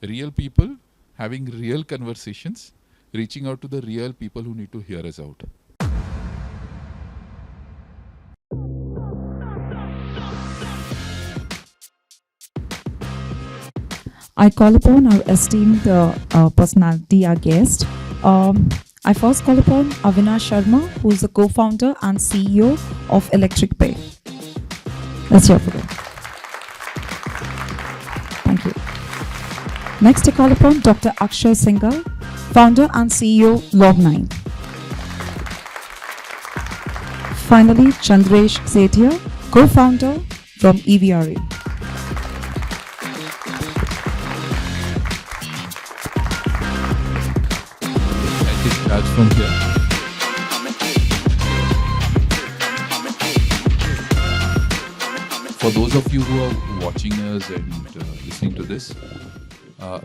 Real people having real conversations, reaching out to the real people who need to hear us out. I call upon our esteemed personality, our guest. I first call upon Avinash Sharma, who is the co-founder and CEO of Electric Pay. Let's hear for them. Thank you. Next, I call upon Dr. Akshay Singhal, founder and CEO, Log9. Finally, Chandresh Sethia, co-founder from EVRA. I take charge from here. For those of you who are watching us and listening to this,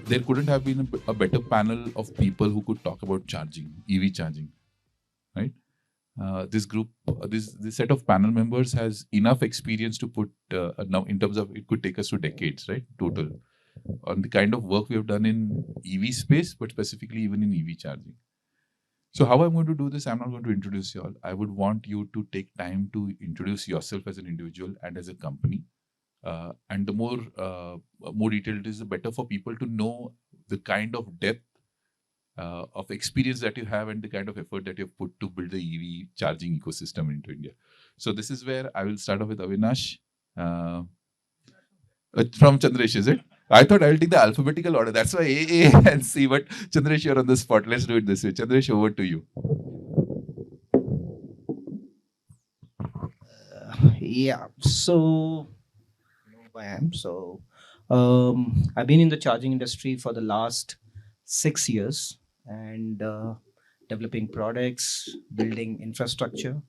there couldn't have been a better panel of people who could talk about charging, EV charging, right? This group, this set of panel members has enough experience to put now in terms of it could take us to decades, right? Total on the kind of work we have done in EV space, but specifically even in EV charging. So how I'm going to do this, I'm not going to introduce you all. I would want you to take time to introduce yourself as an individual and as a company. And the more detailed it is, the better for people to know the kind of depth of experience that you have and the kind of effort that you've put to build the EV charging ecosystem into India. So this is where I will start off with Avinash. From Chandresh, is it? I thought I will take the alphabetical order. That's why A and C. But Chandresh, you're on the spot. Let's do it this way. Chandresh, over to you. Yeah, so you know who I am. So I've been in the charging industry for the last 6 years and developing products, building infrastructure,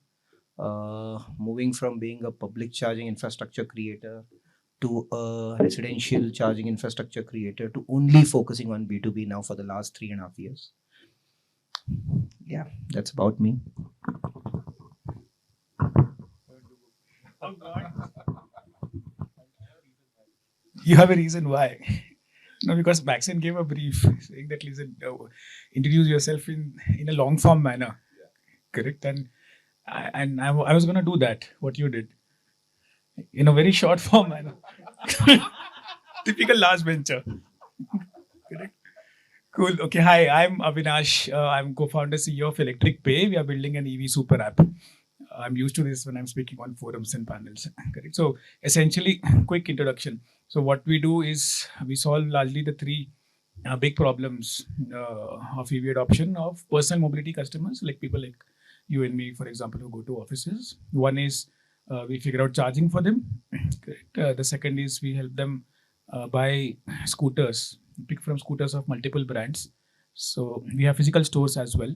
moving from being a public charging infrastructure creator to a residential charging infrastructure creator to only focusing on B2B now for the last 3.5 years. Yeah, that's about me. You have a reason why. No, because Maxson gave a brief saying that, listen, introduce yourself in a long form manner. Correct? And I was going to do that, what you did, in a very short form manner. Typical last bencher. Correct? Cool. Okay. Hi, I'm Avinash. I'm co-founder CEO of Electric Pay. We are building an EV super app. I'm used to this when I'm speaking on forums and panels. Correct. So essentially, quick introduction. So what we do is we solve largely the three big problems of EV adoption of personal mobility customers, like people like you and me, for example, who go to offices. One is we figure out charging for them. Correct. The second is we help them buy scooters, pick from scooters of multiple brands. So we have physical stores as well,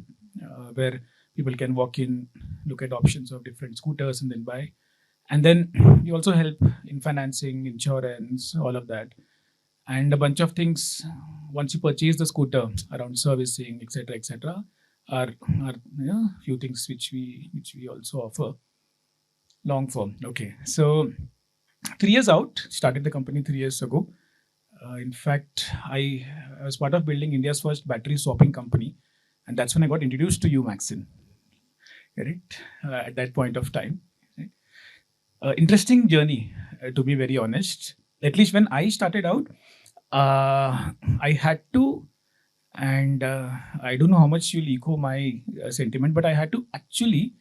where people can walk in, look at options of different scooters and then buy. And then we also help in financing, insurance, all of that. And a bunch of things once you purchase the scooter around servicing, etc., are few things which we also offer. Long form. Okay. So 3 years out, started the company 3 years ago. In fact, I was part of building India's first battery swapping company. And that's when I got introduced to you, Maxson. Correct? At that point of time. Right? Interesting journey, to be very honest. At least when I started out, I had to, and I don't know how much you'll echo my sentiment, but I had to actually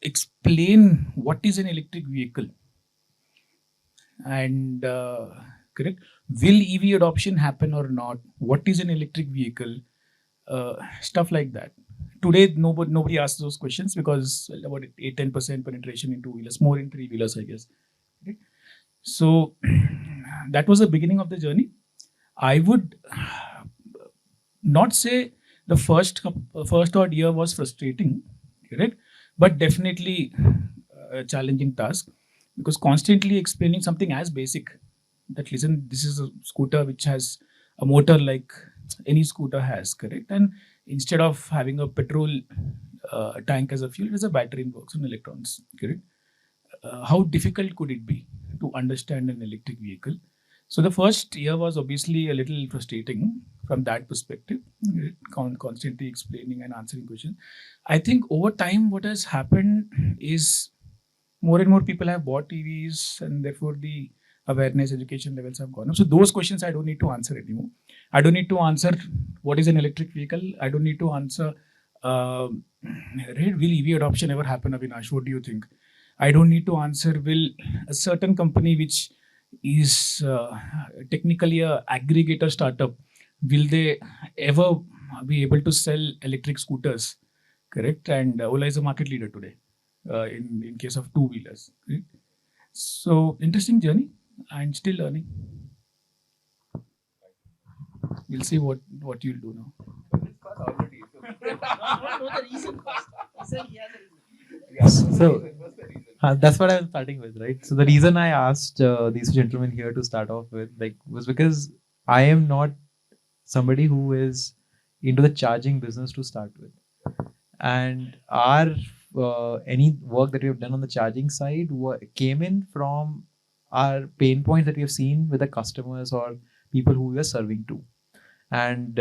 explain what is an electric vehicle. And correct, will EV adoption happen or not? What is an electric vehicle? Stuff like that. Today, nobody asks those questions because about 8-10% penetration in two-wheelers, more in three-wheelers, I guess. Okay. So that was the beginning of the journey. I would not say the first odd year was frustrating, correct? But definitely a challenging task, because constantly explaining something as basic that, listen, this is a scooter which has a motor like any scooter has, correct? And instead of having a petrol tank as a fuel, it is a battery and works on electrons, correct? How difficult could it be to understand an electric vehicle? So the first year was obviously a little frustrating from that perspective, constantly explaining and answering questions. I think over time, what has happened is more and more people have bought TVs, and therefore the awareness, education levels have gone up. So those questions I don't need to answer anymore. I don't need to answer what is an electric vehicle. I don't need to answer will EV adoption ever happen, Avinash? What do you think? I don't need to answer will a certain company which is technically a aggregator startup, will they ever be able to sell electric scooters? Correct. And Ola is a market leader today in case of two wheelers. Right? So interesting journey. I'm still learning. We'll see what you'll do now. So that's what I was starting with, right? So the reason I asked these gentlemen here to start off with, like, was because I am not somebody who is into the charging business to start with, and our any work that we have done on the charging side came in from our pain points that we have seen with the customers or people who we are serving to, and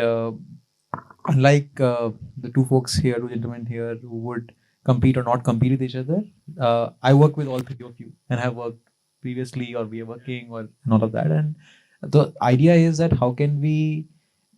unlike the two folks here, two gentlemen here who would compete or not compete with each other, I work with all three of you and have worked previously or we are working or and all of that. And the idea is that how can we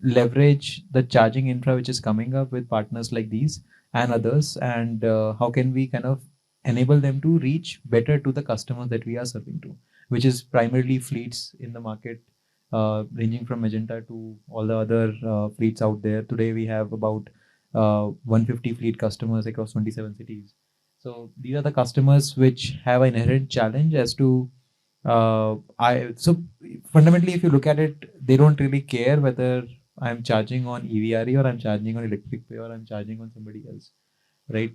leverage the charging infra which is coming up with partners like these and others, and how can we kind of enable them to reach better to the customers that we are serving to, which is primarily fleets in the market, ranging from Magenta to all the other fleets out there. Today we have about 150 fleet customers across 27 cities. So these are the customers which have an inherent challenge as to so fundamentally, if you look at it, they don't really care whether I'm charging on EVRE or I'm charging on electric pay or I'm charging on somebody else, right?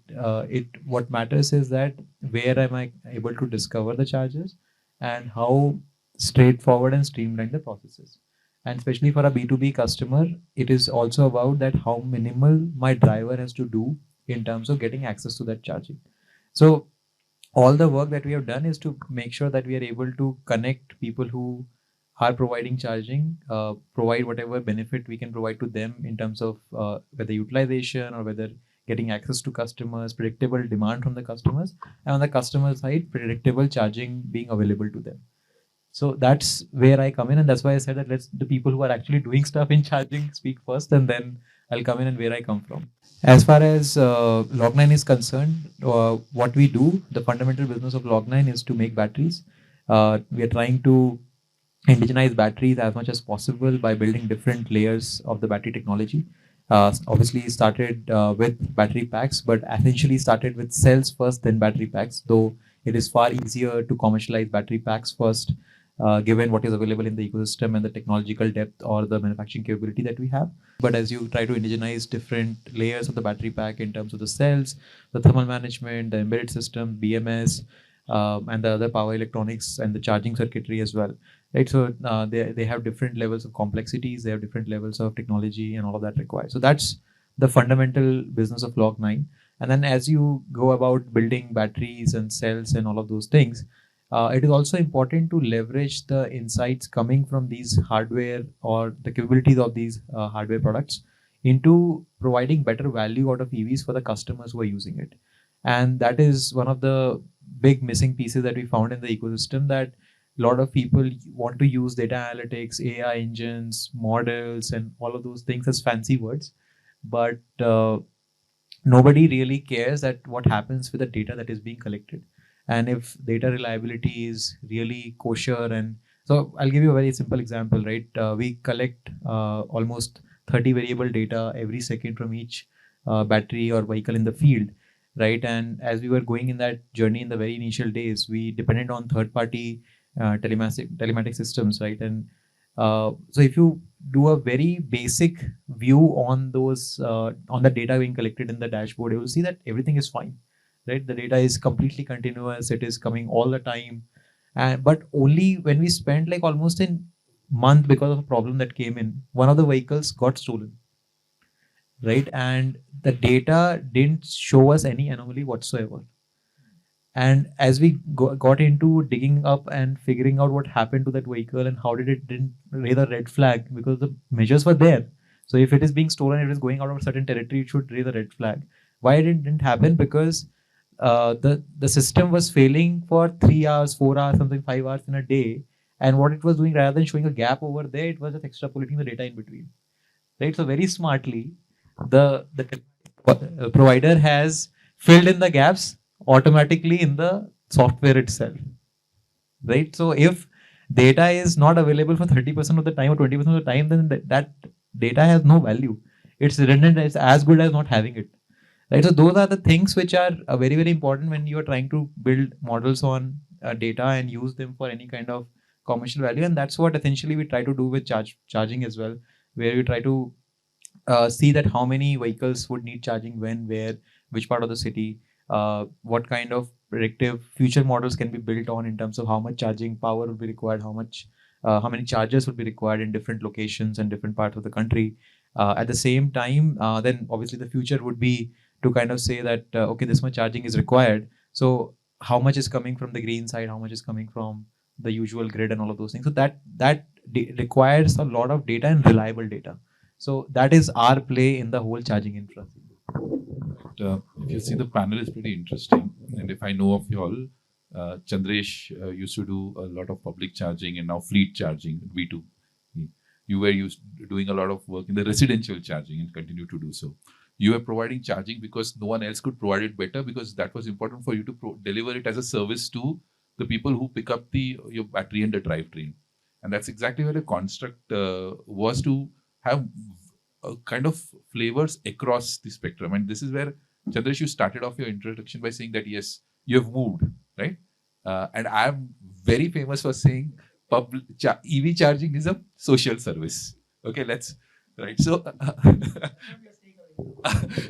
What matters is that where am I able to discover the charges and how straightforward and streamlined the process is. And especially for a B2B customer, it is also about that how minimal my driver has to do in terms of getting access to that charging. So all the work that we have done is to make sure that we are able to connect people who are providing charging, provide whatever benefit we can provide to them in terms of whether utilization or whether getting access to customers, predictable demand from the customers, and on the customer side, predictable charging being available to them. So that's where I come in, and that's why I said that let's the people who are actually doing stuff in charging speak first, and then I'll come in and where I come from. As far as Log9 is concerned, what we do, the fundamental business of Log9 is to make batteries. We are trying to indigenize batteries as much as possible by building different layers of the battery technology. Obviously started with battery packs, but essentially started with cells first, then battery packs, though it is far easier to commercialize battery packs first, given what is available in the ecosystem and the technological depth or the manufacturing capability that we have. But as you try to indigenize different layers of the battery pack in terms of the cells, the thermal management, the embedded system, BMS, and the other power electronics and the charging circuitry as well, right? So they have different levels of complexities, they have different levels of technology and all of that required. So that's the fundamental business of Log9. And then as you go about building batteries and cells and all of those things, it is also important to leverage the insights coming from these hardware or the capabilities of these hardware products into providing better value out of EVs for the customers who are using it. And that is one of the big missing pieces that we found in the ecosystem, that a lot of people want to use data analytics, AI engines, models, and all of those things as fancy words. But nobody really cares that what happens with the data that is being collected. And if data reliability is really kosher, and so I'll give you a very simple example, right? We collect almost 30 variable data every second from each battery or vehicle in the field, right? And as we were going in that journey in the very initial days, we depended on third-party telematic systems, right? And so if you do a very basic view on those on the data being collected in the dashboard, you will see that everything is fine, right? The data is completely continuous, it is coming all the time. And but only when we spent like almost a month because of a problem that came in, one of the vehicles got stolen, right? And the data didn't show us any anomaly whatsoever. And as we got into digging up and figuring out what happened to that vehicle and how did it didn't raise a red flag, because the measures were there. So if it is being stolen, if it is going out of a certain territory, it should raise a red flag. Why it didn't happen? Because the system was failing for 3 hours, 4 hours, something 5 hours in a day. And what it was doing, rather than showing a gap over there, it was just extrapolating the data in between. Right. So very smartly, the provider has filled in the gaps automatically in the software itself. Right. So if data is not available for 30% of the time or 20% of the time, then that data has no value. It's redundant. It's as good as not having it. Right. So those are the things which are very, very important when you are trying to build models on data and use them for any kind of commercial value. And that's what essentially we try to do with charging as well, where we try to see that how many vehicles would need charging when, where, which part of the city, what kind of predictive future models can be built on in terms of how much charging power would be required, how many chargers would be required in different locations and different parts of the country. At the same time, then obviously the future would be to kind of say that, okay, this much charging is required. So how much is coming from the green side, how much is coming from the usual grid and all of those things. So that requires a lot of data and reliable data. So that is our play in the whole charging infra. If you see, the panel is pretty interesting. And if I know of you all, Chandresh used to do a lot of public charging and now fleet charging, V2. You were doing a lot of work in the residential charging and continue to do so. You were providing charging because no one else could provide it better, because that was important for you to deliver it as a service to the people who pick up your battery and the drivetrain. And that's exactly where the construct was, to have kind of flavors across the spectrum. And this is where, Chandresh, you started off your introduction by saying that, yes, you have moved, right? And I'm very famous for saying EV charging is a social service. Okay, right. So,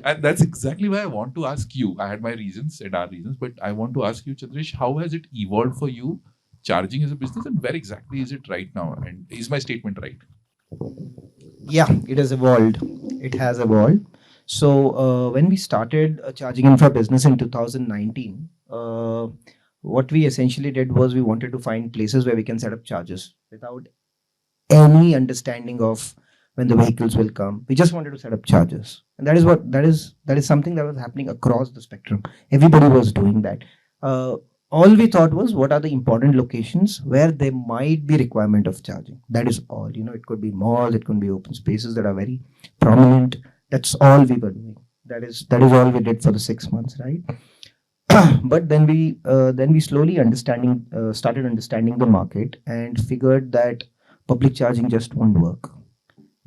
and that's exactly why I want to ask you. I had my reasons and our reasons, but I want to ask you, Chandresh, how has it evolved for you, charging as a business, and where exactly is it right now? And is my statement right? Yeah, it has evolved. It has evolved. So when we started a charging infra business in 2019, what we essentially did was we wanted to find places where we can set up chargers without any understanding of when the vehicles will come. We just wanted to set up chargers, and that is something that was happening across the spectrum. Everybody was doing that. All we thought was, what are the important locations where there might be requirement of charging? That is all. It could be malls, it could be open spaces that are very prominent. That's all we were doing. That is all we did for the 6 months, right? But then we slowly started understanding the market and figured that public charging just won't work.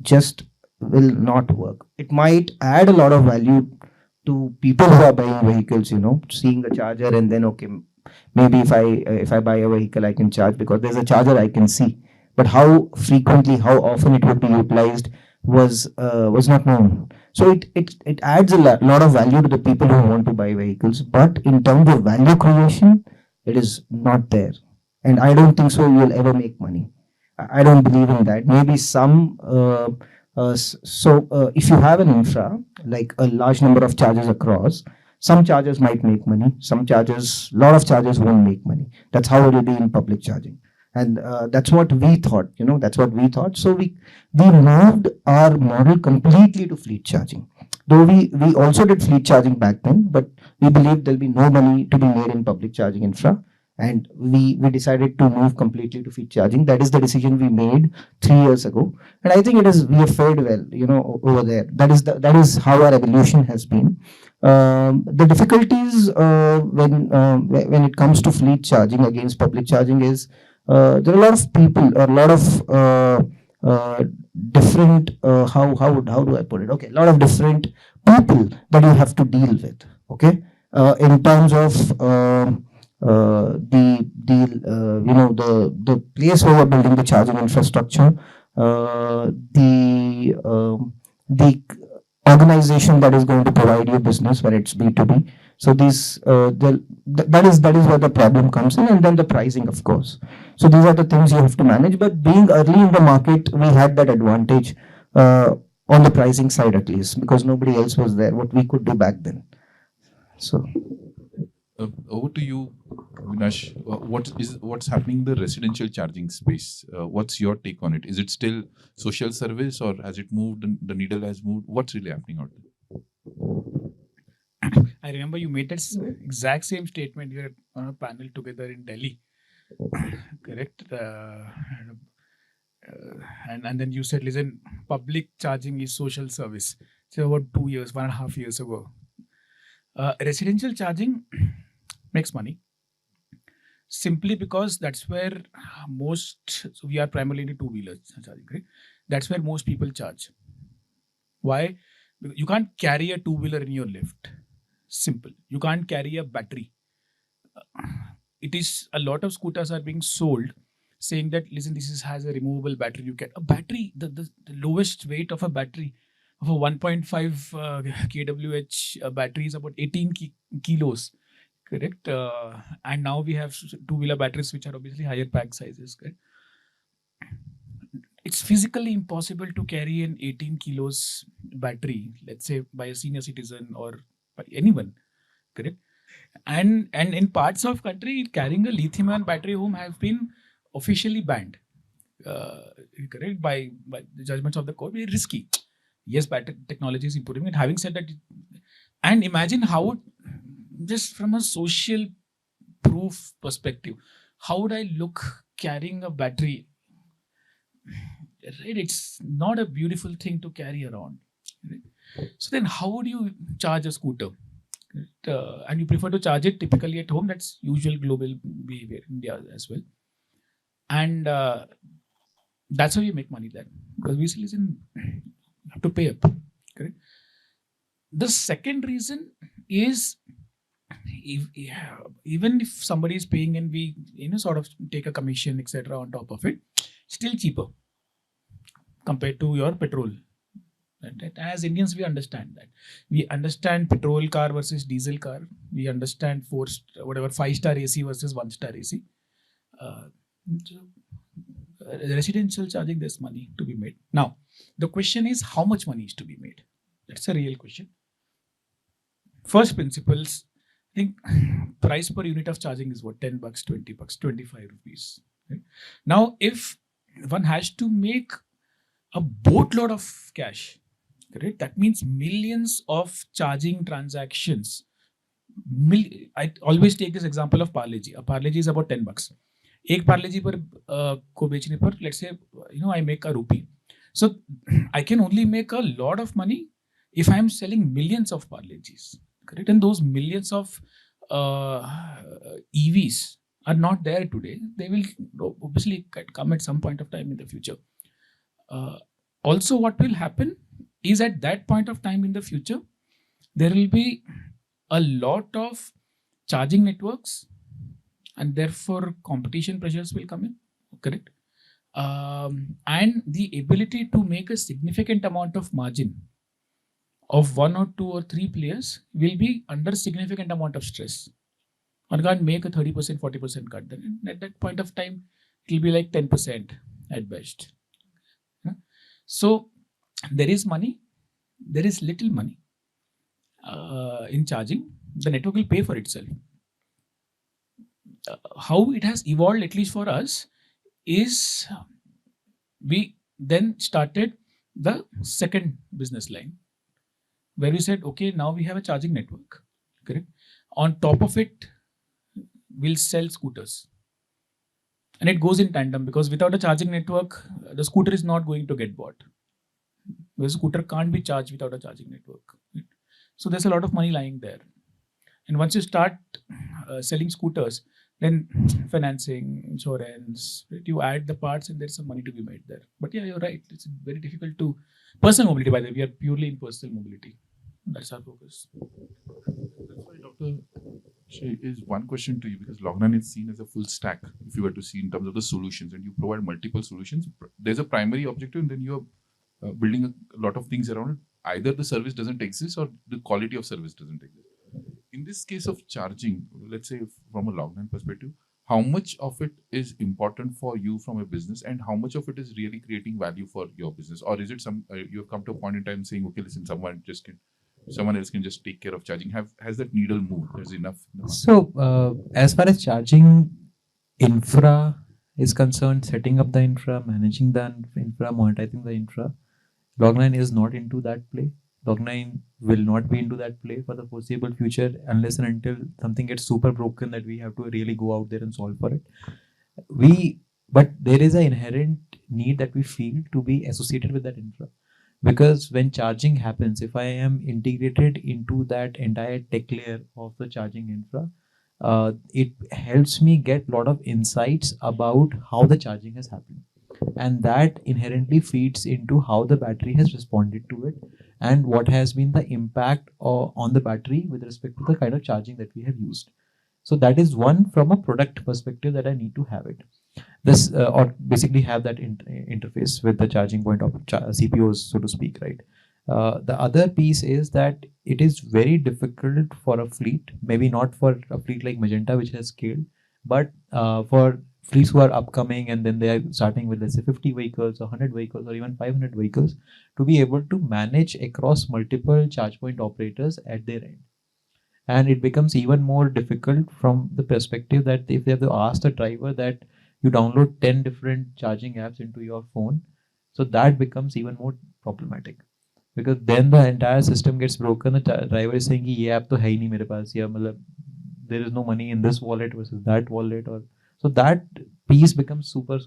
Just will not work. It might add a lot of value to people who are buying vehicles, seeing the charger and then, okay, maybe if I buy a vehicle, I can charge because there's a charger I can see. But how frequently, how often it would be utilized was not known. So it adds a lot of value to the people who want to buy vehicles. But in terms of value creation, it is not there. And I don't think so you will ever make money. I don't believe in that. Maybe some. If you have an infra, like a large number of chargers across, some chargers might make money. Lot of chargers won't make money. That's how it will be in public charging. And that's what we thought, that's what we thought. So we moved our model completely to fleet charging. Though we also did fleet charging back then, but we believed there'll be no money to be made in public charging infra. And we decided to move completely to fleet charging. That is the decision we made 3 years ago. And I think we have fared well, over there. That is how our evolution has been. The difficulties when it comes to fleet charging against public charging is, there are a lot of people, a lot of different, how do I put it? Okay, a lot of different people that you have to deal with. Okay, in terms of the place where we're building the charging infrastructure, the organization that is going to provide you business when it's B2B. So that is where the problem comes in, and then the pricing, of course. So these are the things you have to manage. But being early in the market, we had that advantage on the pricing side, at least, because nobody else was there. What we could do back then. So Over to you, Avinash. What's happening in the residential charging space? What's your take on it? Is it still social service, or has it moved? The needle has moved. What's really happening out there? I remember you made that exact same statement. We were on a panel together in Delhi, correct? And then you said, listen, public charging is social service. So about 2 years, 1.5 years ago. Residential charging makes money simply because that's where so we are primarily into two-wheelers charging, right? That's where most people charge. Why? Because you can't carry a two-wheeler in your lift. Simple. You can't carry a battery. It is a lot of scooters are being sold saying that, listen, has a removable battery. You get a battery, the lowest weight of a battery of a 1.5 kWh battery is about 18 kilos, correct? And now we have two-wheeler batteries which are obviously higher pack sizes, correct? It's physically impossible to carry an 18 kilos battery, let's say by a senior citizen or by anyone, correct? And in parts of country, carrying a lithium-ion battery home have been officially banned, correct, by the judgments of the court. Very risky. Yes, battery technology is improving. And having said that, and imagine how, just from a social proof perspective, how would I look carrying a battery? Right? It's not a beautiful thing to carry around. Right? So then how would you charge a scooter? And you prefer to charge it typically at home. That's usual global behavior in India as well. And that's how you make money there. Because we say, listen, you have to pay up. Correct? The second reason is, even if somebody is paying and we sort of take a commission, etc. on top of it, still cheaper compared to your petrol. Right? As Indians, we understand that. We understand petrol car versus diesel car. We understand 5-star AC versus 1-star AC. Residential charging, there's money to be made. Now, the question is how much money is to be made? That's a real question. First principles, I think price per unit of charging is what? $10, $20, 25 rupees. Right? Now, if one has to make a boatload of cash, correct? That means millions of charging transactions. I always take this example of Parle G. A Parle G is about $10. एक Parle G पर को बेचने पर, let's say, I make a rupee. So I can only make a lot of money if I am selling millions of Parle Gs, correct? And those millions of EVs are not there today. They will obviously come at some point of time in the future. Also, what will happen is at that point of time in the future, there will be a lot of charging networks, and therefore competition pressures will come in, correct? And the ability to make a significant amount of margin of 1 or 2 or 3 players will be under significant amount of stress. One can't make a 30%, 40% cut. Then at that point of time, it will be like 10% at best. So there is money, there is little money in charging. The network will pay for itself. How it has evolved, at least for us, is we then started the second business line where we said, okay, now we have a charging network, correct? On top of it, we'll sell scooters. And it goes in tandem, because without a charging network, the scooter is not going to get bought. The scooter can't be charged without a charging network. Right? So there's a lot of money lying there. And once you start selling scooters, then financing, insurance, right? You add the parts and there's some money to be made there. But yeah, you're right. It's very difficult to... Personal mobility, by the way, we are purely in personal mobility. That's our focus. That's why, Dr. Akshay, is one question to you, because Lognan is seen as a full stack, if you were to see in terms of the solutions, and you provide multiple solutions. There's a primary objective, and then you're building a lot of things around it. Either the service doesn't exist or the quality of service doesn't exist. In this case of charging, let's say from a Lognan perspective, how much of it is important for you from a business, and how much of it is really creating value for your business? Or is it you have come to a point in time saying, okay, listen, someone just can someone else can just take care of charging? Has that needle moved? There's enough in the market. So, as far as charging infra is concerned, setting up the infra, managing the infra, monetizing the infra, Log9 is not into that play. Log9 will not be into that play for the foreseeable future unless and until something gets super broken that we have to really go out there and solve for it. But there is an inherent need that we feel to be associated with that infra, because when charging happens, if I am integrated into that entire tech layer of the charging infra, it helps me get a lot of insights about how the charging has happened, and that inherently feeds into how the battery has responded to it and what has been the impact on the battery with respect to the kind of charging that we have used. So that is one from a product perspective that I need to have it. This or basically have that interface with the charging point of CPOs, so to speak, right? The other piece is that it is very difficult for a fleet, maybe not for a fleet like Magenta, which has scaled, but for fleets who are upcoming and then they are starting with, let's say, 50 vehicles or 100 vehicles or even 500 vehicles, to be able to manage across multiple charge point operators at their end. And it becomes even more difficult from the perspective that if they have to ask the driver that you download 10 different charging apps into your phone, so that becomes even more problematic, because then the entire system gets broken. The driver is saying कि ये app तो है ही नहीं मेरे पास, या मतलब there is no money in this wallet versus that wallet, or so that piece becomes super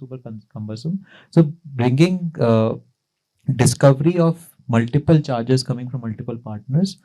cumbersome. So bringing discovery of multiple chargers coming from multiple partners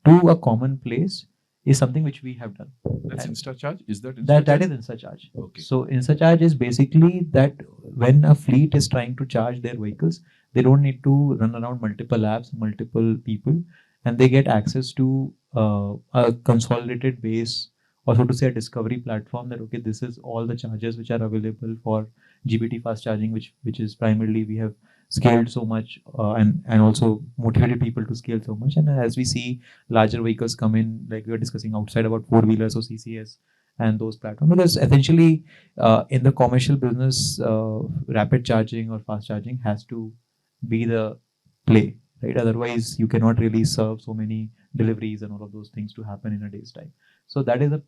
to a common place is something which we have done. That's And InstaCharge? Is that that InstaCharge? is InstaCharge. Okay. So InstaCharge is basically that when a fleet is trying to charge their vehicles, they don't need to run around multiple apps, multiple people, and they get access to a consolidated base, or so to say a discovery platform, that okay, this is all the chargers which are available for GBT fast charging, which is primarily we have scaled so much, and also motivated people to scale so much. And as we see larger vehicles come in, like we were discussing outside about four-wheelers or CCS and those platforms, because essentially in the commercial business, rapid charging or fast charging has to be the play, right? Otherwise you cannot really serve so many deliveries and all of those things to happen in a day's time. So that is a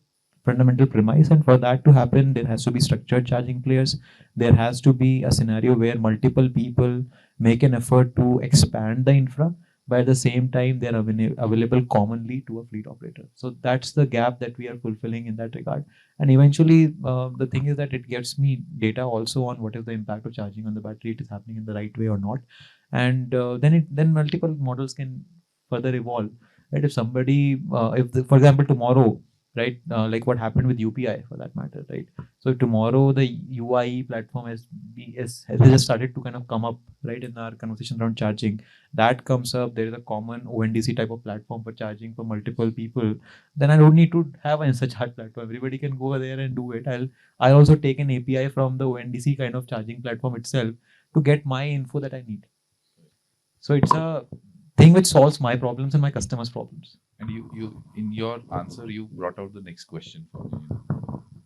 fundamental premise, and for that to happen there has to be structured charging players. There has to be a scenario where multiple people make an effort to expand the infra, but at the same time they are available commonly to a fleet operator. So that's the gap that we are fulfilling in that regard. And eventually the thing is that it gets me data also on what is the impact of charging on the battery, it is happening in the right way or not. And then multiple models can further evolve, right? If somebody for example tomorrow, right, like what happened with UPI for that matter, right? So if tomorrow the UIE platform has just started to kind of come up, right, in our conversation around charging, that comes up, there is a common ONDC type of platform for charging for multiple people, then I don't need to have an InstaCharge platform. Everybody can go there and do it. I'll also take an API from the ONDC kind of charging platform itself to get my info that I need. So it's a thing which solves my problems and my customers' problems. And you in your answer, you brought out the next question for me.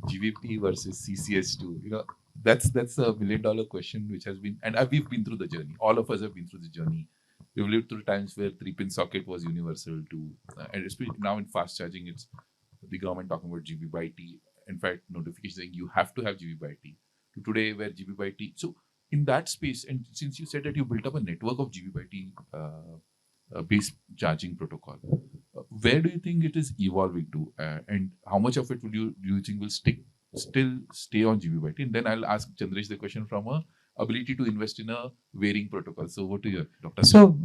GVP versus CCS2. That's a $1 million question which has been, and we've been through the journey. All of us have been through the journey. We've lived through times where 3-pin socket was universal to, and especially now in fast charging, it's the government talking about GB by T. In fact, notification saying you have to have GB by T. To today, where GB by T. So in that space, and since you said that you built up a network of GB by T based charging protocol, where do you think it is evolving to, and how much of it do you think will still stay on GB by T? And then I'll ask Chandresh the question from a ability to invest in a varying protocol. So what do you, Doctor? So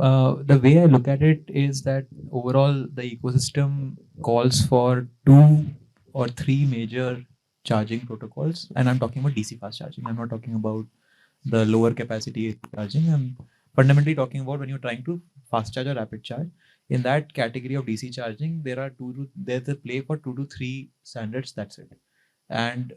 the way I look at it is that overall the ecosystem calls for 2 or 3 major charging protocols, and I'm talking about DC fast charging. I'm not talking about the lower capacity charging. I'm fundamentally talking about when you're trying to fast charge or rapid charge. In that category of DC charging, there's a play for 2 to 3 standards. That's it. And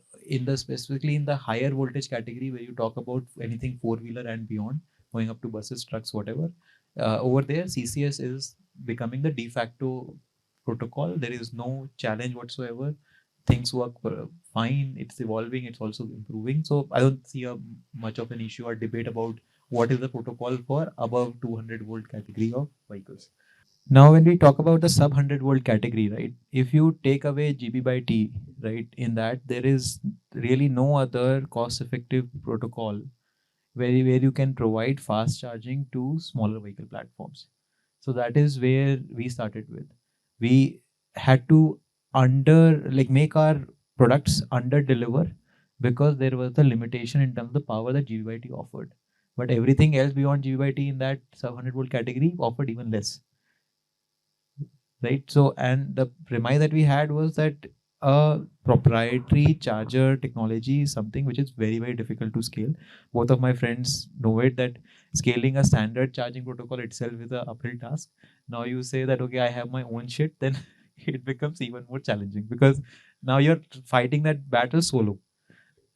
specifically in the higher voltage category, where you talk about anything four-wheeler and beyond, going up to buses, trucks, whatever, over there CCS is becoming the de facto protocol. There is no challenge whatsoever. Things work fine. It's evolving. It's also improving. So I don't see much of an issue or debate about what is the protocol for above 200 volt category of vehicles. Now, when we talk about the sub 100-volt category, right? If you take away GB by T, right, in that there is really no other cost-effective protocol where you can provide fast charging to smaller vehicle platforms. So that is where we started with. We had to make our products under deliver because there was the limitation in terms of the power that GBYT offered. But everything else beyond GBYT in that sub 100-volt category offered even less, right? So, and the premise that we had was that a proprietary charger technology is something which is very, very difficult to scale. Both of my friends know it, that scaling a standard charging protocol itself is a uphill task. Now you say that, okay, I have my own shit, then it becomes even more challenging because now you're fighting that battle solo,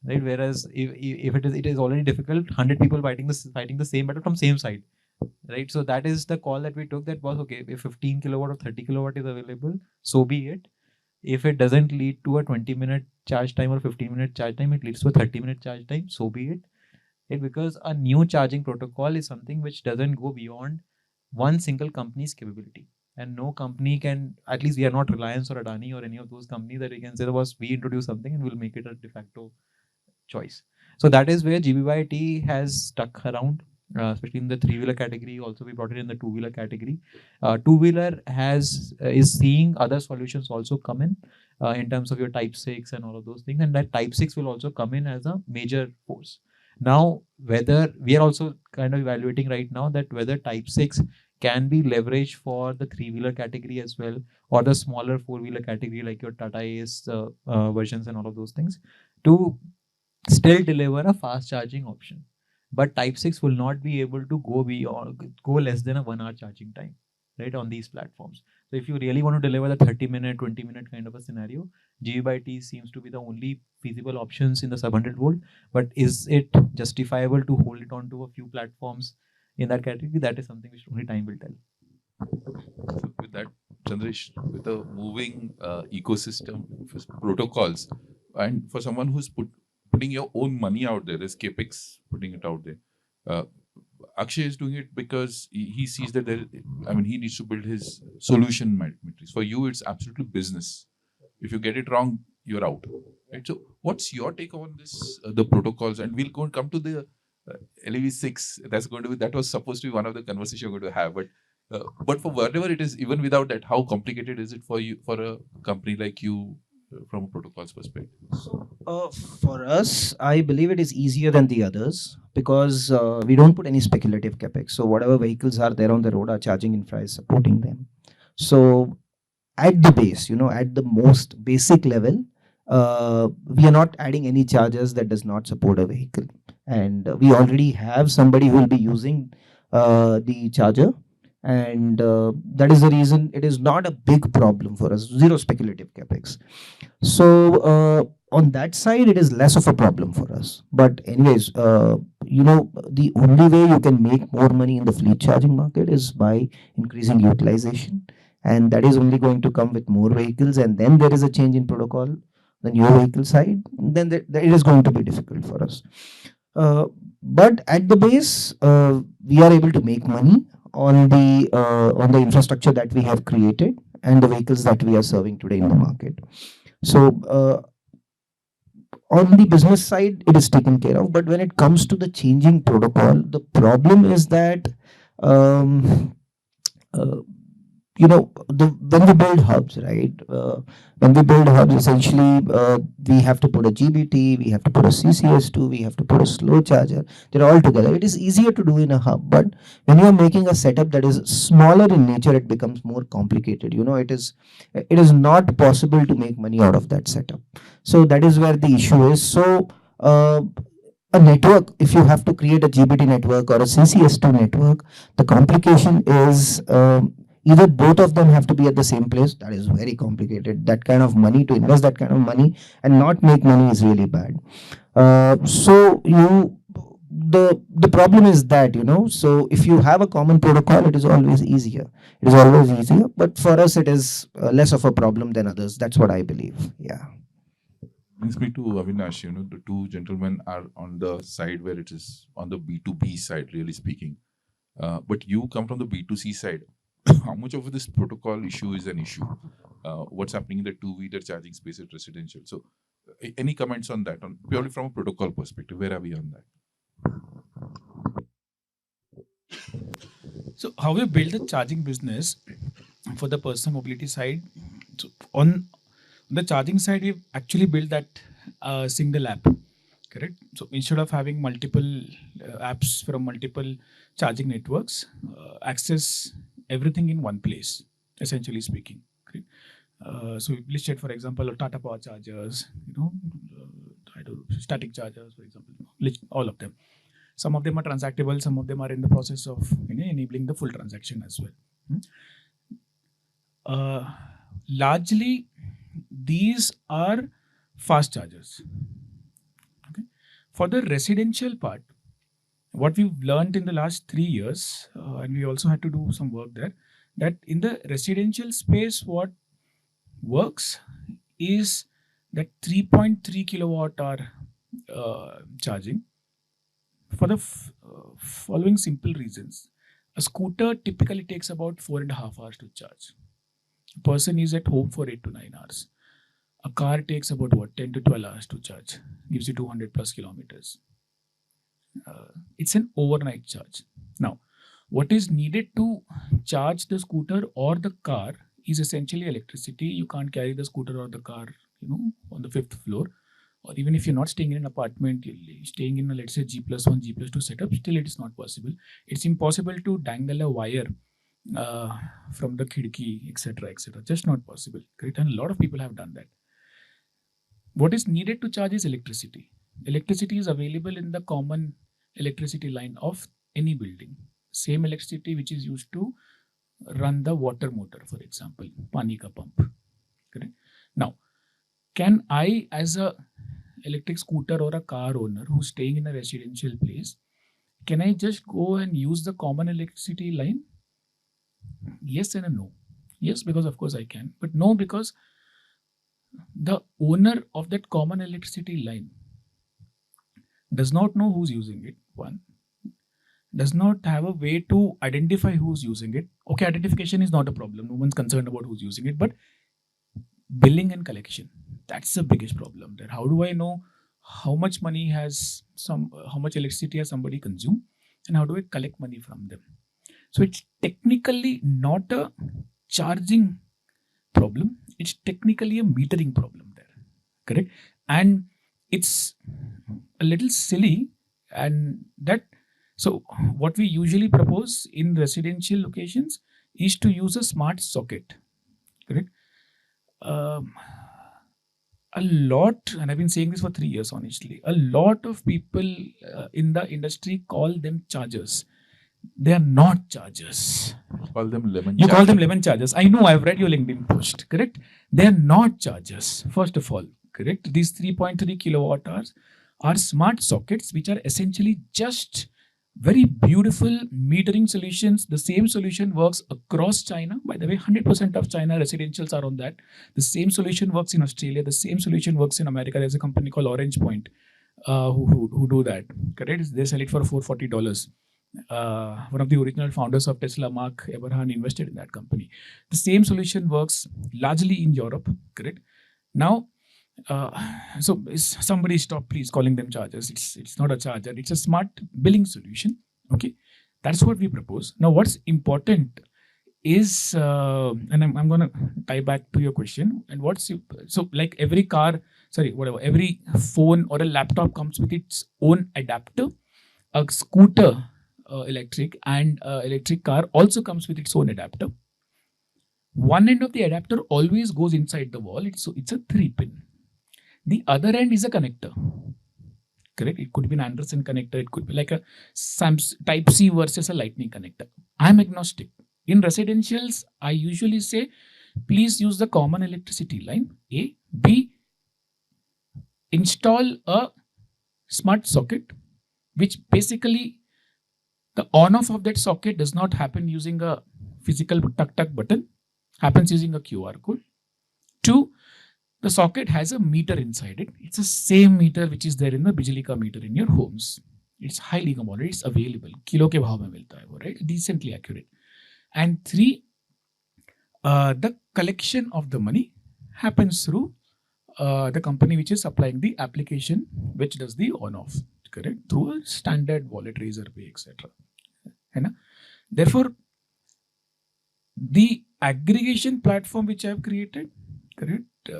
right? Whereas if it is already difficult, 100 people fighting the same battle from same side, right? So that is the call that we took, that was okay, if 15 kilowatt or 30 kilowatt is available, so be it. If it doesn't lead to a 20-minute charge time or 15-minute charge time, it leads to a 30-minute charge time, so be it. Because a new charging protocol is something which doesn't go beyond one single company's capability, and no company can, at least we are not Reliance or Adani or any of those companies that we can say that was we introduce something and we'll make it a de facto choice. So that is where GBYT has stuck around, especially in the three-wheeler category. Also, we brought it in the two-wheeler category. Two-wheeler is seeing other solutions also come in terms of your Type 6 and all of those things, and that Type 6 will also come in as a major force. Now, whether we are also kind of evaluating right now that whether Type 6 can be leveraged for the three-wheeler category as well, or the smaller four-wheeler category like your Tata Ace versions and all of those things, to still deliver a fast charging option. But Type 6 will not be able to go less than a 1 hour charging time, right, on these platforms. So if you really want to deliver the 30-minute, 20-minute kind of a scenario, GB by T seems to be the only feasible options in the sub 100 volt. But is it justifiable to hold it onto a few platforms in that category? That is something which only time will tell. So with that, Chandresh, with a moving ecosystem of protocols, and for someone who's putting your own money out there, there's capex putting it out there. Akshay is doing it because he sees that he needs to build his solution matrix. For you, it's absolutely business. If you get it wrong, you're out. Right. So, what's your take on this? The protocols, and we'll go and come to the LEV6. That was supposed to be one of the conversations we're going to have, but for whatever it is, even without that, how complicated is it for you, for a company like you, from a protocols perspective? For us, I believe it is easier than the others because we don't put any speculative capex. So whatever vehicles are there on the road, our charging infra is supporting them. So at the base, at the most basic level, we are not adding any chargers that does not support a vehicle, and we already have somebody who will be using the charger, and that is the reason it is not a big problem for us. Zero speculative capex. So on that side, it is less of a problem for us. But anyways, the only way you can make more money in the fleet charging market is by increasing utilization, and that is only going to come with more vehicles. And then there is a change in protocol, the new vehicle side. Then it is going to be difficult for us. But at the base, we are able to make money on the infrastructure that we have created and the vehicles that we are serving today in the market. So on the business side, it is taken care of. But when it comes to the changing protocol, the problem is that um, uh, when we build hubs, right? When we build hubs, essentially we have to put a GBT, we have to put a CCS2, we have to put a slow charger. They're all together. It is easier to do in a hub, but when you're making a setup that is smaller in nature, it becomes more complicated. It is not possible to make money out of that setup. So that is where the issue is. So a network, if you have to create a GBT network or a CCS2 network, the complication is either both of them have to be at the same place. That is very complicated. That kind of money, to invest that kind of money and not make money, is really bad. So the problem is that, so if you have a common protocol, it is always easier. It is always easier. But for us, it is less of a problem than others. That's what I believe. Yeah. Brings me to Avinash. The two gentlemen are on the side where it is on the B2B side, really speaking. But you come from the B2C side. how much of this protocol issue is an issue? What's happening in the two-wheeler charging space at residential? So, any comments on that, on purely from a protocol perspective? Where are we on that? So how we build the charging business for the personal mobility side? So on the charging side, we've actually built that single app, correct? So instead of having multiple apps from multiple charging networks, access everything in one place, essentially speaking. Correct? So we listed, for example, Tata Power chargers, I don't know, static chargers, for example, all of them. Some of them are transactable, some of them are in the process of enabling the full transaction as well. Largely, these are fast chargers. Okay. For the residential part, what we've learned in the last 3 years, and we also had to do some work there, that in the residential space, what works is that 3.3 kilowatt hour charging for the following simple reasons. A scooter typically takes about 4.5 hours to charge. A person is at home for 8 to 9 hours. A car takes about 10 to 12 hours to charge, gives you 200 plus kilometers. It's an overnight charge. Now, what is needed to charge the scooter or the car is essentially electricity. You can't carry the scooter or the car, on the 5th floor. Or even if you're not staying in an apartment, you're staying in a, let's say, G+1, G+2 setup, still it is not possible. It's impossible to dangle a wire from the khidki, etc., etc. Just not possible. Correct? And a lot of people have done that. What is needed to charge is electricity. Electricity is available in the common electricity line of any building. Same electricity which is used to run the water motor, for example, pani ka pump. Correct? Now, can I, as a electric scooter or a car owner who's staying in a residential place, can I just go and use the common electricity line? Yes and a no. Yes, because of course I can. But no, because the owner of that common electricity line does not know who's using it, one. Does not have a way to identify who's using it. Okay, identification is not a problem. No one's concerned about who's using it. But billing and collection, that's the biggest problem there. How do I know how much money how much electricity has somebody consumed, and how do I collect money from them? So it's technically not a charging problem. It's technically a metering problem there, correct? And it's a little silly, and so what we usually propose in residential locations is to use a smart socket, correct? A lot, and I've been saying this for 3 years, honestly, a lot of people in the industry call them chargers. They are not chargers. Call them lemon. You call them lemon chargers. I know, I've read your LinkedIn post, correct? They are not chargers, first of all, correct? These 3.3 kilowatt hours are smart sockets, which are essentially just very beautiful metering solutions. The same solution works across China. By the way, 100% of China residentials are on that. The same solution works in Australia. The same solution works in America. There's a company called Orange Point who do that. Correct? They sell it for $440. One of the original founders of Tesla, Mark Eberhard, invested in that company. The same solution works largely in Europe. Correct? Now, so somebody stop please calling them chargers. It's not a charger. It's a smart billing solution. Okay, that's what we propose. Now, what's important is, and I'm going to tie back to your question. And so like every every phone or a laptop comes with its own adapter. A scooter, electric, and electric car also comes with its own adapter. One end of the adapter always goes inside the wall. It's a 3-pin. The other end is a connector, correct? It could be an Anderson connector. It could be like a Type-C versus a Lightning connector. I'm agnostic. In residentials, I usually say, please use the common electricity line, A. B, install a smart socket, which basically the on-off of that socket does not happen using a physical tuck button, happens using a QR code. 2, the socket has a meter inside it. It's the same meter which is there in the Bijli ka meter in your homes. It's highly commodity. It's available. Kilo ke bhav mein milta hai wo, right? Decently accurate. And 3, The collection of the money happens through the company which is supplying the application which does the on-off, correct? Through a standard wallet, Razorpay, etc. है ना? Therefore, the aggregation platform which I have created, correct,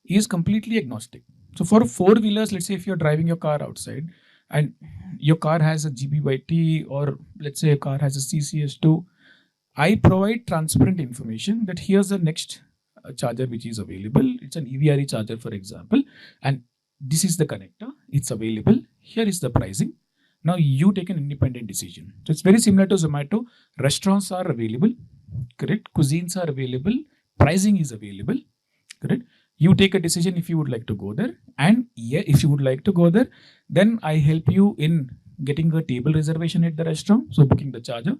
is completely agnostic. So for four-wheelers, let's say if you're driving your car outside and your car has a GBYT, or let's say a car has a CCS2, I provide transparent information that here's the next charger which is available. It's an EVRE charger, for example, and this is the connector. It's available. Here is the pricing. Now you take an independent decision. So it's very similar to Zomato. Restaurants are available, correct? Cuisines are available. Pricing is available, correct? You take a decision if you would like to go there, and yeah, if you would like to go there, then I help you in getting a table reservation at the restaurant. So booking the charger.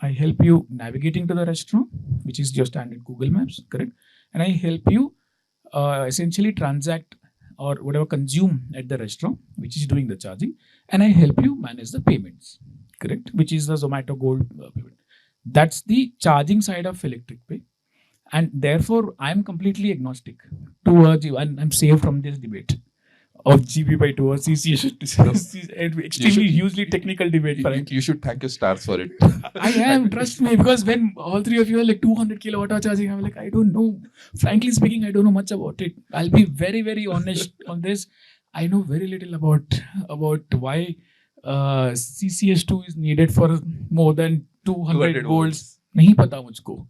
I help you navigating to the restaurant, which is your standard Google Maps, correct? And I help you essentially transact or whatever consume at the restaurant, which is doing the charging, and I help you manage the payments, correct? Which is the Zomato Gold payment. That's the charging side of electric pay, and therefore I'm completely agnostic towards you, and I'm safe from this debate of GB/2 or CCS. Extremely hugely technical debate. You should thank your stars for it. I am, trust me, because when all three of you are like 200 kilowatt hour charging, I'm like, I don't know. Frankly speaking, I don't know much about it. I'll be very, very honest on this. I know very little about why CCS2 is needed for more than 200 volts. नहीं पता मुझको.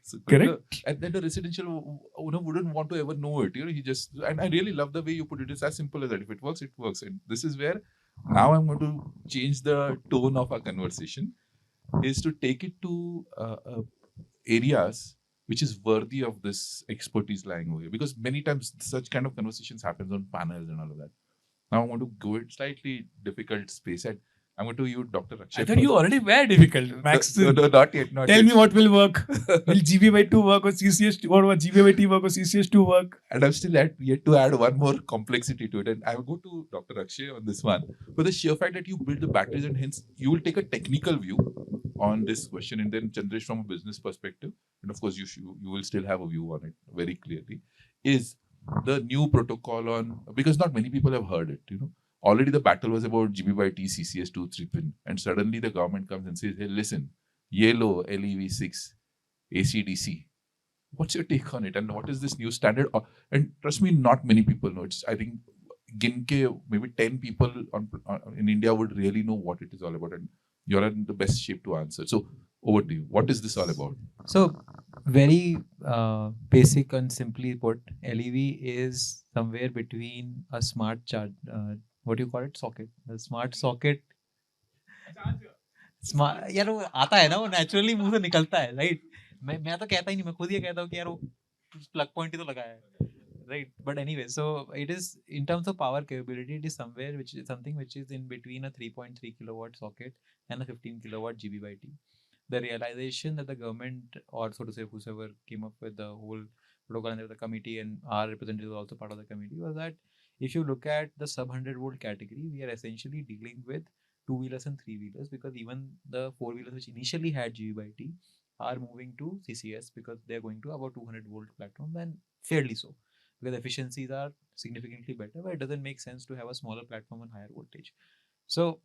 So, Correct. And then the residential owner wouldn't want to ever know it. He just, and I really love the way you put it. It's as simple as that. If it works, it works. And this is where now I'm going to change the tone of our conversation, is to take it to areas which is worthy of this expertise lying over here. Because many times such kind of conversations happens on panels and all of that. Now I want to go in slightly difficult space, and I'm going to you, Dr. Akshay. I thought you already were difficult, Max. No, not yet. Not Tell yet. me what will work. Will GB/2 work or CCS2, or will GB/T work or CCS2 work? And I'm still yet to add one more complexity to it. And I will go to Dr. Akshay on this one. For the sheer fact that you build the batteries, and hence you will take a technical view on this question, and then Chandresh from a business perspective, and of course you will still have a view on it very clearly, is the new protocol on, because not many people have heard it. Already the battle was about GB/T, CCS2, 3-pin, and suddenly the government comes and says, hey, listen, yellow LEV6, AC/DC. What's your take on it? And what is this new standard? And trust me, not many people know. It's, I think, ginke, maybe 10 people in India would really know what it is all about. And you're in the best shape to answer. So over to you. What is this all about? So, very basic and simply put, LEV is somewhere between a smart charge, what do you call it? Socket. The smart socket. Smart यार वो आता है ना, वो naturally मुंह से निकलता है, राइट? मैं तो कहता ही नहीं, मैं खुद ये कहता हूँ कि यार वो प्लग पॉइंट ही तो लगाया है, right? But anyway, so it is, in terms of power capability, it is somewhere which is something which is in between a 3.3 kilowatt socket and a 15 kilowatt GB/T. The realization that the government, or so to say whoever came up with the whole protocol and the committee, and our representative was also part of the committee, was that if you look at the sub 100 volt category, we are essentially dealing with two-wheelers and three-wheelers, because even the four-wheelers which initially had GB/T are moving to CCS because they're going to about 200 volt platform, and fairly so, because efficiencies are significantly better, but it doesn't make sense to have a smaller platform and higher voltage. So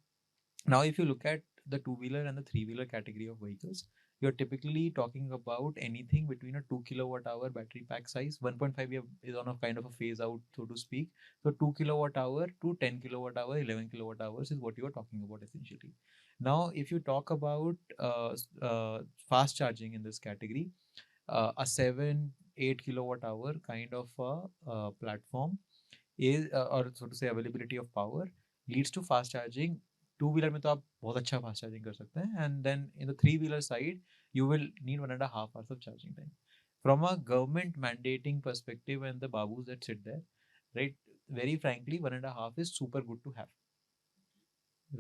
now if you look at the two-wheeler and the three-wheeler category of vehicles, you're typically talking about anything between a 2 kilowatt hour battery pack size. 1.5 is on a kind of a phase out, so to speak. So 2 kilowatt hour to 10 kilowatt hour, 11 kilowatt hours is what you're talking about essentially. Now, if you talk about fast charging in this category, a 7-8 kilowatt hour kind of a platform is, or so to say availability of power, leads to fast charging. Two-wheeler में तो आप बहुत अच्छा fast charging कर सकते हैं, and then in the three-wheeler side you will need 1.5 hours of charging time. From a government mandating perspective and the babus that sit there, right, very frankly 1.5 is super good to have,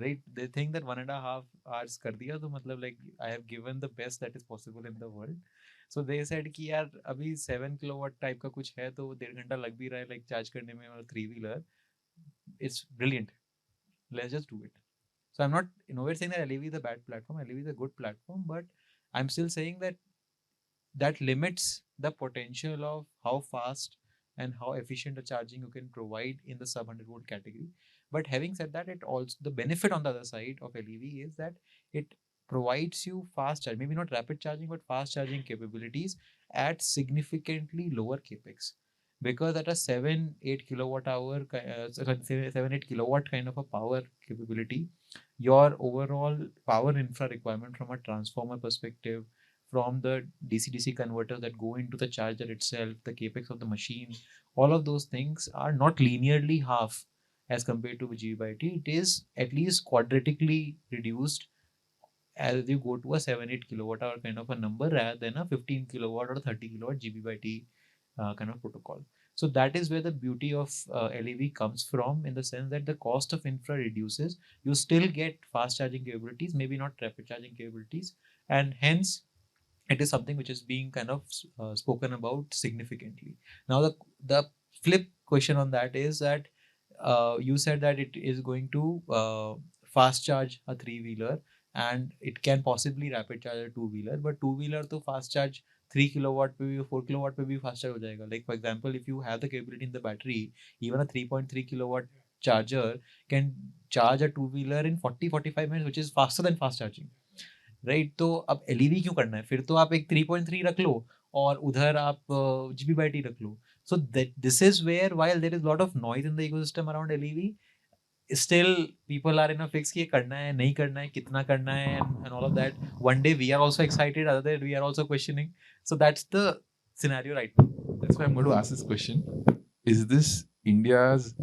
right? They think that 1.5 hours कर दिया तो मतलब like I have given the best that is possible in the world. So they said कि यार अभी 7 kilowatt type का कुछ है तो 1.5 घंटा लग भी रहा है like charge करने में, और three-wheeler, it's brilliant, let's just do it. So I'm not nowhere saying that LEV is a bad platform. LEV is a good platform, but I'm still saying that that limits the potential of how fast and how efficient a charging you can provide in the sub 100 volt category. But having said that, it also, the benefit on the other side of LEV is that it provides you fast charge, maybe not rapid charging, but fast charging capabilities at significantly lower capex. Because at a 7-8 kilowatt hour, 7-8 kilowatt kind of a power capability, your overall power infra requirement from a transformer perspective, from the DC-DC converters that go into the charger itself, the capex of the machine, all of those things are not linearly half as compared to GB/T. It is at least quadratically reduced as you go to a 7-8 kilowatt hour kind of a number rather than a 15 kilowatt or 30 kilowatt GB/T kind of protocol. So that is where the beauty of LEV comes from, in the sense that the cost of infra reduces. You still get fast charging capabilities, maybe not rapid charging capabilities, and hence it is something which is being kind of spoken about significantly. Now the flip question on that is that you said that it is going to fast charge a 3-wheeler and it can possibly rapid charge a 2-wheeler, but 2-wheeler to fast charge 3 kilowatt पे भी 4 kilowatt पे भी fast charge हो जाएगा. Like for example, if you have the capability in the battery, even a 3.3 kilowatt charger can charge a 2-wheeler in 40-45 minutes, which is faster than fast charging. Right तो अब LEV क्यों करना है, फिर तो आप एक 3.3 रख लो और उधर आप GB/T रख लो. So this is where, while there is a lot of noise in the ecosystem around LEV, still people are in a fix कि ये करना है नहीं करना है कितना करना है and all of that. One day we are also excited, other day we are also questioning. So that's the scenario right now. That's why I'm going to ask this question. Is this India's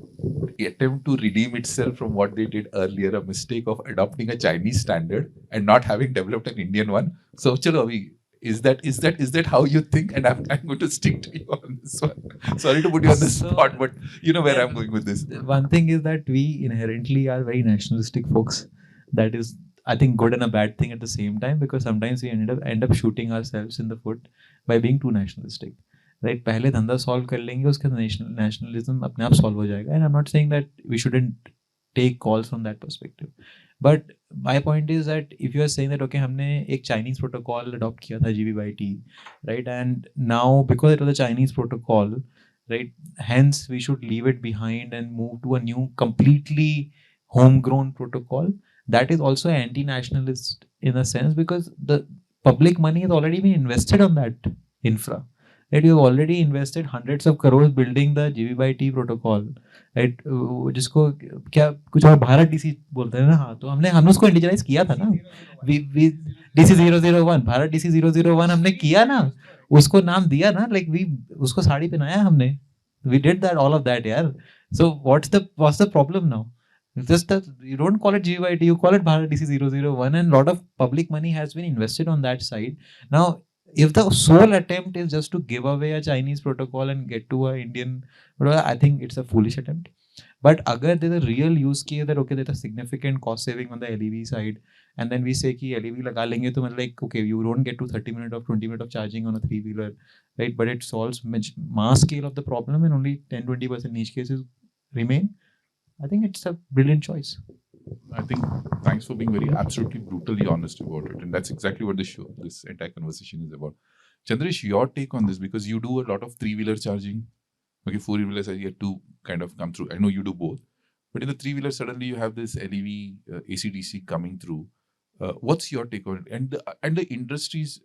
attempt to redeem itself from what they did earlier, a mistake of adopting a Chinese standard and not having developed an Indian one? So, chalo, is that how you think? And I'm going to stick to you on this one. Sorry to put you on the spot, but you know where I'm going with this. One thing is that we inherently are very nationalistic folks. That is, I think, good and a bad thing at the same time, because sometimes we end up shooting ourselves in the foot by being too nationalistic. Right पहले धंधा solve कर लेंगे, उसके nationalism अपने आप solve हो जाएगा. And I am not saying that we shouldn't take calls from that perspective, but my point is that if you are saying that okay हमने एक चाइनीज प्रोटोकॉल अडॉप्ट किया था GB/T, right, and now because it was a Chinese protocol, right, hence we should leave it behind and move to a new completely homegrown protocol. That is also anti-nationalist in a sense, because the public money has already been invested on that infra. Right, you have already invested hundreds of crores building the GB/T protocol, right? जिसको क्या कुछ और Bharat DC बोलते हैं ना. हाँ, तो हमने उसको इंडिजिनाइज किया था ना. DC001 भारत DC001 हमने किया ना, उसको नाम दिया ना, like उसको साड़ी पहनाया हमने. We did that, all of that, यार. So what's the problem now? Just that you don't call it GB/T, you call it Bharat DC001, and a lot of public money has been invested on that side. Now, if the sole attempt is just to give away a Chinese protocol and get to a Indian protocol, I think it's a foolish attempt. But agar there's a real use case that okay, there's a significant cost saving on the LEV side, and then we say कि LEV लगा लेंगे तो मतलब like okay, you don't get to 30 minutes or 20 minutes of charging on a 3-wheeler, right? But it solves mass scale of the problem and only 10-20% niche cases remain. I think it's a brilliant choice. I think thanks for being very absolutely brutally honest about it, and that's exactly what this entire conversation is about. Chandresh, your take on this, because you do a lot of 3-wheeler charging. Okay, 4-wheelers are yet to kind of come through. I know you do both, but in the 3-wheeler, suddenly you have this LEV AC/DC coming through. What's your take on it, and the industry's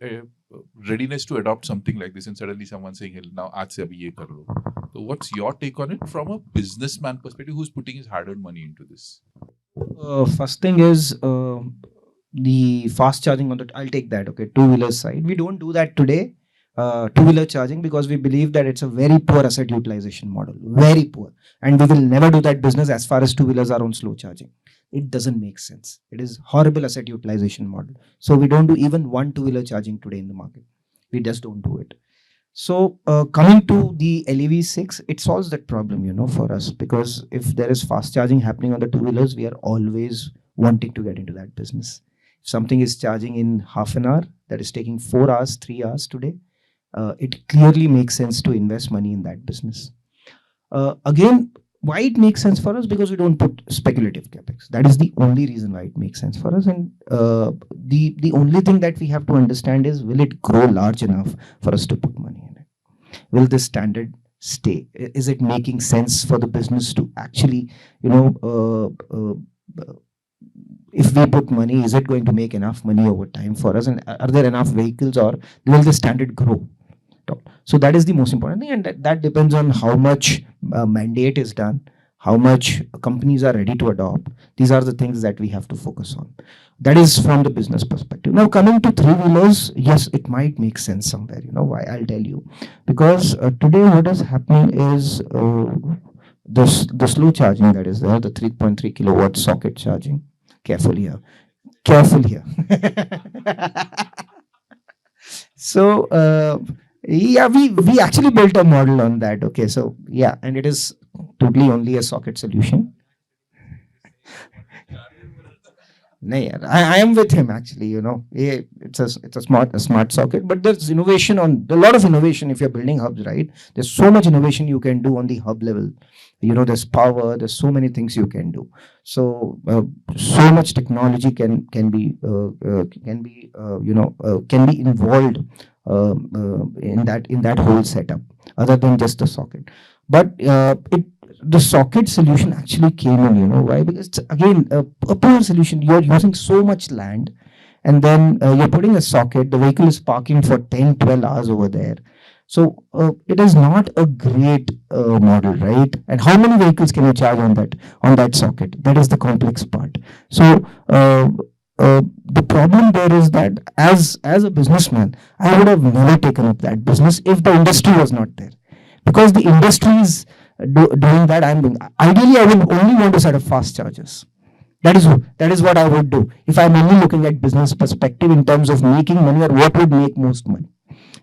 readiness to adopt something like this, and suddenly someone saying, "Hey, now aaj se abhi ye kar lo." So, what's your take on it from a businessman perspective who's putting his hard-earned money into this? First thing is the fast charging on the. I'll take that. Okay, 2-wheeler side. We don't do that today. 2-wheeler charging, because we believe that it's a very poor asset utilization model, very poor, and we will never do that business as far as 2-wheelers are on slow charging. It doesn't make sense. It is horrible asset utilization model. So we don't do even one 2-wheeler charging today in the market. We just don't do it. So coming to the LEV6, it solves that problem, for us, because if there is fast charging happening on the 2-wheelers, we are always wanting to get into that business. If something is charging in half an hour, that is taking 4 hours, 3 hours today, it clearly makes sense to invest money in that business. Again, Why it makes sense for us? Because we don't put speculative capex. That is the only reason why it makes sense for us. And the only thing that we have to understand is, will it grow large enough for us to put money in it? Will this standard stay? Is it making sense for the business to actually, if we put money, is it going to make enough money over time for us? And are there enough vehicles, or will the standard grow? So that is the most important thing, and that depends on how much mandate is done, how much companies are ready to adopt. These are the things that we have to focus on. That is from the business perspective. Now, coming to three-wheelers, yes, it might make sense somewhere. You know why? I'll tell you. Because today what is happening is the slow charging that is there, the 3.3 kilowatt socket charging. Careful here. Careful here. So, yeah, we actually built a model on that. Okay, so yeah, and it is totally only a socket solution. No, yeah, I am with him actually. Yeah, it's a smart socket, but there's innovation on a lot of innovation if you're building hubs, right? There's so much innovation you can do on the hub level. There's power. There's so many things you can do. So so much technology can be involved in that whole setup, other than just the socket. But the socket solution actually came in. Why? Because it's, again, a poor solution. You're using so much land, and then you're putting a socket. The vehicle is parking for 10-12 hours over there. So it is not a great model, right? And how many vehicles can you charge on that socket? That is the complex part. So the problem there is that as a businessman, I would have never taken up that business if the industry was not there. Because the industry is doing that, I'm doing. Ideally, I would only want to set up fast chargers. That is what I would do if I'm only looking at business perspective in terms of making money, or what would make most money,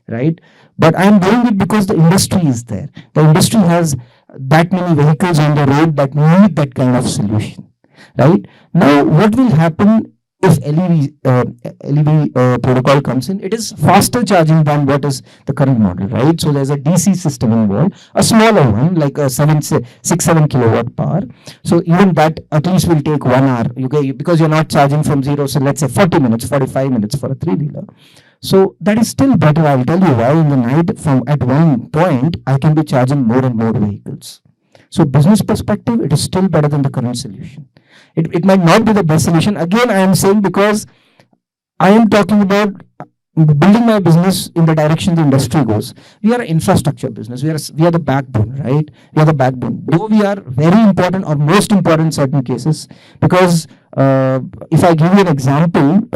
right? But I'm doing it because the industry is there. The industry has that many vehicles on the road that need that kind of solution, right? Now, what will happen if LEV protocol comes in? It is faster charging than what is the current model, right? So there's a DC system involved, a smaller one, like a 6-7 kilowatt power. So even that at least will take 1 hour, because you're not charging from zero. So let's say 40 minutes, 45 minutes for a three-wheeler. So that is still better. I'll tell you why. In the night, at one point, I can be charging more and more vehicles. So business perspective, it is still better than the current solution. It might not be the best solution. Again, I am saying because I am talking about building my business in the direction the industry goes. We are an infrastructure business. We are the backbone, right? We are the backbone. Though we are very important, or most important in certain cases, because if I give you an example,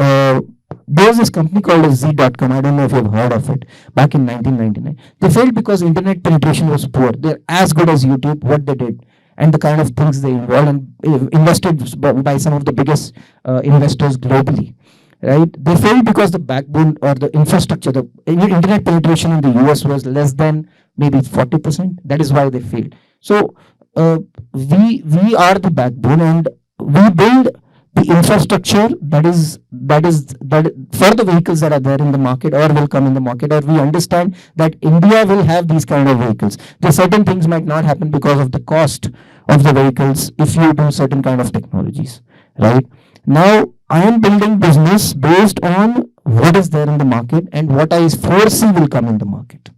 there's this company called Z.com. I don't know if you've heard of it. Back in 1999, they failed because internet penetration was poor. They're as good as YouTube. What they did, and the kind of things they involved, and invested by some of the biggest investors globally, right? They failed because the backbone, or the infrastructure, the internet penetration in the US was less than maybe 40%. That is why they failed. So we are the backbone, and we build the infrastructure that is for the vehicles that are there in the market, or will come in the market, or we understand that India will have these kind of vehicles. There certain things might not happen because of the cost of the vehicles if you do certain kind of technologies, right? Now, I am building business based on what is there in the market and what I foresee will come in the market.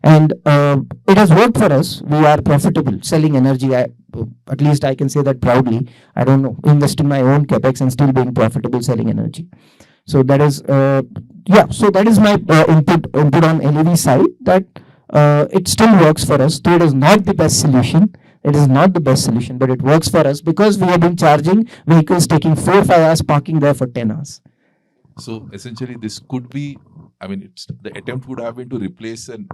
And it has worked for us. We are profitable selling energy. At least I can say that proudly. I don't know, invest in my own capex and still being profitable selling energy. So that is So that is my input on LEV side. That it still works for us. Though it is not the best solution. It is not the best solution, but it works for us because we have been charging vehicles taking 4-5 hours, parking there for 10 hours. So essentially, this could be. I mean, the attempt would have been to replace an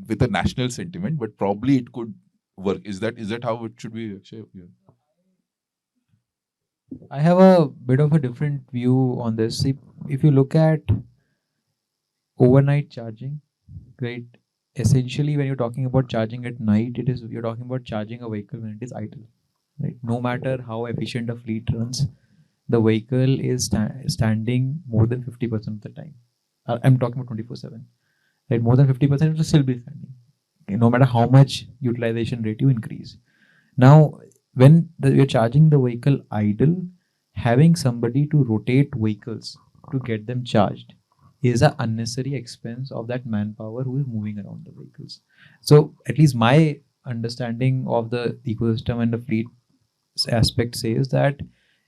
with a national sentiment, but probably it could work. Is that how it should be, Akshay? Yeah. I have a bit of a different view on this. If you look at overnight charging, right? Essentially, when you're talking about charging at night, you're talking about charging a vehicle when it is idle, right? No matter how efficient a fleet runs, the vehicle is standing more than 50% of the time. I'm talking about 24/7. Right, more than 50% it will still be standing. no matter how much utilization rate you increase. Now, when you're charging the vehicle idle, having somebody to rotate vehicles to get them charged is an unnecessary expense of that manpower who is moving around the vehicles. So, at least my understanding of the ecosystem and the fleet aspect says that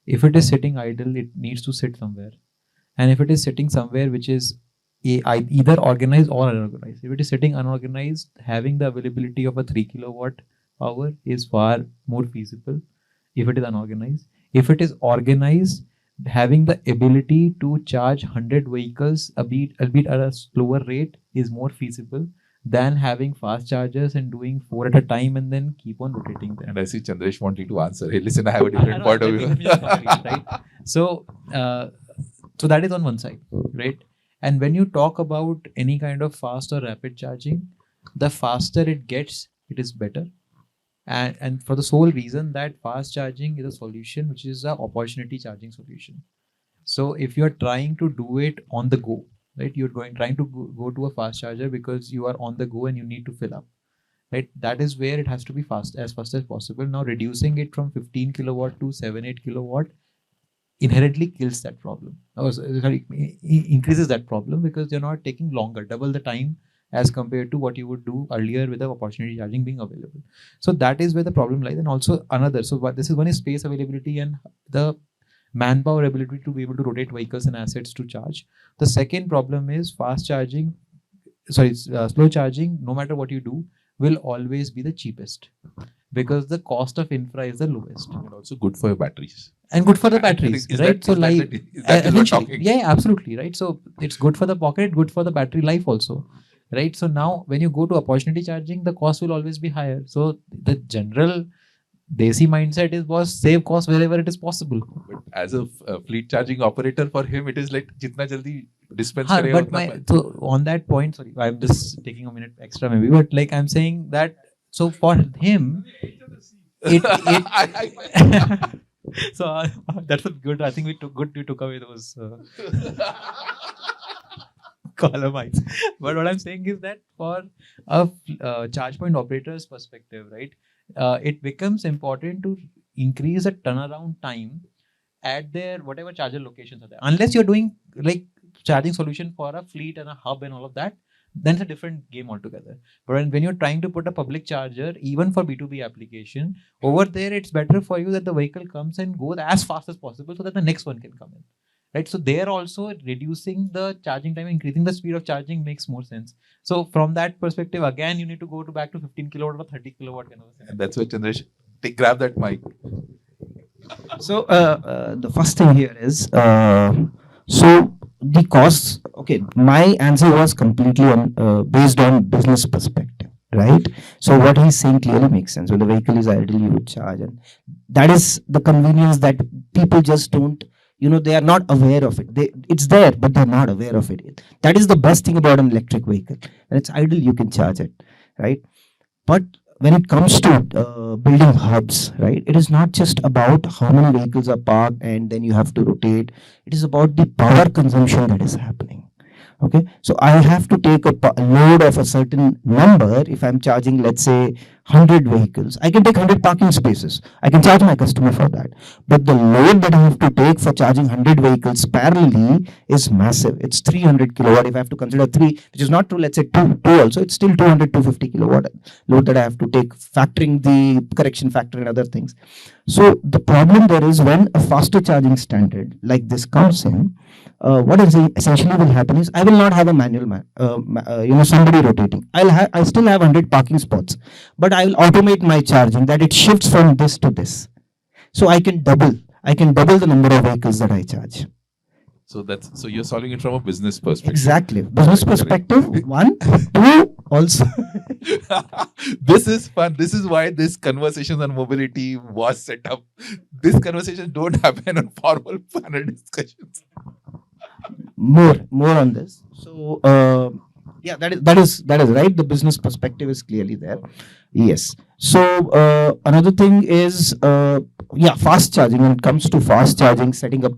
if it is sitting idle, it needs to sit somewhere. And if it is sitting somewhere which is either organized or unorganized, if it is sitting unorganized, having the availability of a 3 kilowatt power is far more feasible if it is unorganized. If it is organized, having the ability to charge 100 vehicles albeit at a slower rate is more feasible than having fast chargers and doing 4 at a time and then keep on rotating them. And I see Chandresh wanting to answer. Hey, listen, I have a different point of view. Right? So that is on one side, right? And when you talk about any kind of fast or rapid charging, the faster it gets, it is better. And for the sole reason that fast charging is a solution which is an opportunity charging solution. So if you're trying to do it on the go, right, you're trying to go to a fast charger because you are on the go and you need to fill up, right? That is where it has to be fast as possible. Now reducing it from 15 kilowatt to 7-8 kilowatt inherently kills that problem. Increases that problem because you're not taking longer, double the time as compared to what you would do earlier with the opportunity charging being available. So that is where the problem lies. And also another, so what this is, one is space availability and the manpower ability to be able to rotate vehicles and assets to charge. The second problem is slow charging, no matter what you do, will always be the cheapest because the cost of infra is the lowest. And also good for your batteries. And good for the batteries, right? Yeah, absolutely, right? So it's good for the pocket, good for the battery life also, right? So now when you go to opportunity charging, the cost will always be higher. So the general Desi mindset was save cost wherever it is possible. But as a fleet charging operator, for him, it is like jitna jaldi dispense karega But utna so on that point, sorry, I'm just taking a minute extra maybe, but like I'm saying that, so for him, so that's a good. I think we took away those columns. But what I'm saying is that for a charge point operator's perspective, right, it becomes important to increase the turnaround time at their whatever charger locations are there. Unless you're doing like charging solution for a fleet and a hub and all of that, then it's a different game altogether. But when you're trying to put a public charger, even for B2B application, over there, it's better for you that the vehicle comes and goes as fast as possible so that the next one can come in. Right? So there also reducing the charging time, increasing the speed of charging makes more sense. So from that perspective, again, you need to go back to 15 kilowatt or 30 kilowatt kind of thing. And that's why Chandresh, grab that mic. So the first thing here is, so the costs, okay, my answer was completely based on business perspective, right? So what he's saying clearly makes sense. When the vehicle is idle, you would charge, and that is the convenience that people just don't, they are not aware of it. It's there, but they're not aware of it. That is the best thing about an electric vehicle. When it's idle, you can charge it, right? But when it comes to building hubs, right, it is not just about how many vehicles are parked and then you have to rotate. It is about the power consumption that is happening. Okay, so I have to take a load of a certain number. If I'm charging, let's say, 100 vehicles, I can take 100 parking spaces. I can charge my customer for that. But the load that I have to take for charging 100 vehicles parallelly is massive. It's 300 kilowatt. If I have to consider 3, which is not true, let's say 2 also, it's still 200, 250 kilowatt load that I have to take, factoring the correction factor and other things. So the problem there is when a faster charging standard like this comes in, what essentially will happen is I will not have a manual somebody rotating. I still have 100 parking spots, but I will automate my charging that it shifts from this to this. So I can double the number of vehicles that I charge. So you're solving it from a business perspective. Exactly. Business perspective, 1, 2, also. This is fun. This is why this conversations on mobility was set up. This conversation don't happen on formal panel discussions. More on this. So yeah, that is right. The business perspective is clearly there. Yes. So another thing is fast charging. When it comes to fast charging, setting up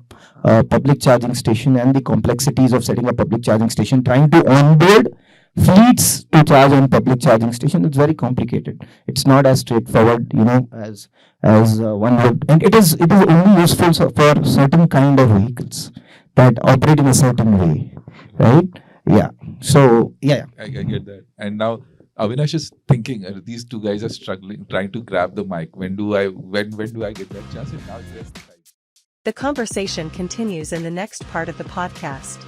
public charging station and the complexities of setting up public charging station, trying to onboard fleets to charge on public charging station, it's very complicated. It's not as straightforward, as one would, and it is only useful for certain kind of vehicles that operate in a certain way, right? Yeah. So yeah. I get that. And now Avinash is thinking, these two guys are struggling, trying to grab the mic. When do I get that chance? And now he has the time. The conversation continues in the next part of the podcast.